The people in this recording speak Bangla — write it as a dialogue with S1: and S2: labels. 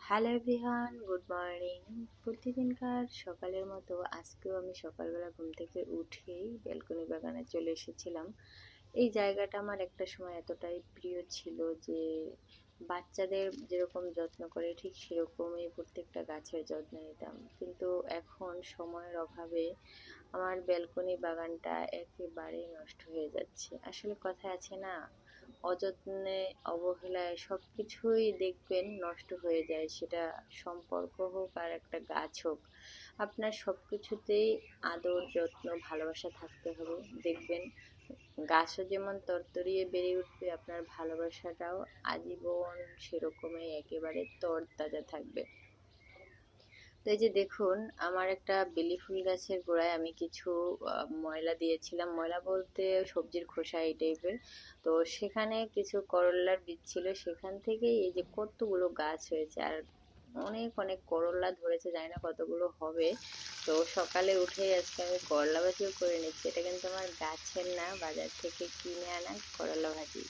S1: Hello everyone, good morning. প্রতিদিনকার সকালের মতো আজকেও আমি সকালবেলা ঘুম থেকে উঠেই ব্যালকনি বাগানে চলে এসেছিলাম। এই জায়গাটা আমার একটা সময় এতটাই প্রিয় ছিল যে বাচ্চাদের যেরকম যত্ন করে ঠিক সেরকমই প্রত্যেকটা গাছের যত্ন নিতাম, কিন্তু এখন সময়ের অভাবে আমার ব্যালকনি বাগানটা একেবারেই নষ্ট হয়ে যাচ্ছে। আসলে কথায় আছে না, অযত্নে অবহেলায় সবকিছুই দেখবেন নষ্ট হয়ে যায়, সেটা সম্পর্ক হোক আর একটা গাছ হোক। আপনার সবকিছুতেই আদর যত্ন ভালোবাসা থাকতে হবে, দেখবেন গাছও যেমন তরতরিয়ে বেড়ে উঠবে, আপনার ভালোবাসাটাও আজীবন সেরকমই একেবারে তরতাজা থাকবে। তো এই যে দেখুন, আমার একটা বেলি ফুল গাছের গোড়ায় আমি কিছু ময়লা দিয়েছিলাম, ময়লা বলতে সবজির খোসা এই টাইপের। তো সেখানে কিছু করল্লার বীজ ছিল, সেখান থেকে এই যে কতগুলো গাছ হয়েছে, আর অনেক অনেক করল্লা ধরেছে, জানি না কতগুলো হবে। তো সকালে উঠেই আজকে আমি করলা ভাজিও করে নিচ্ছি। এটা কিন্তু আমার গাছের না, বাজার থেকে কিনে আনা করলা ভাজি।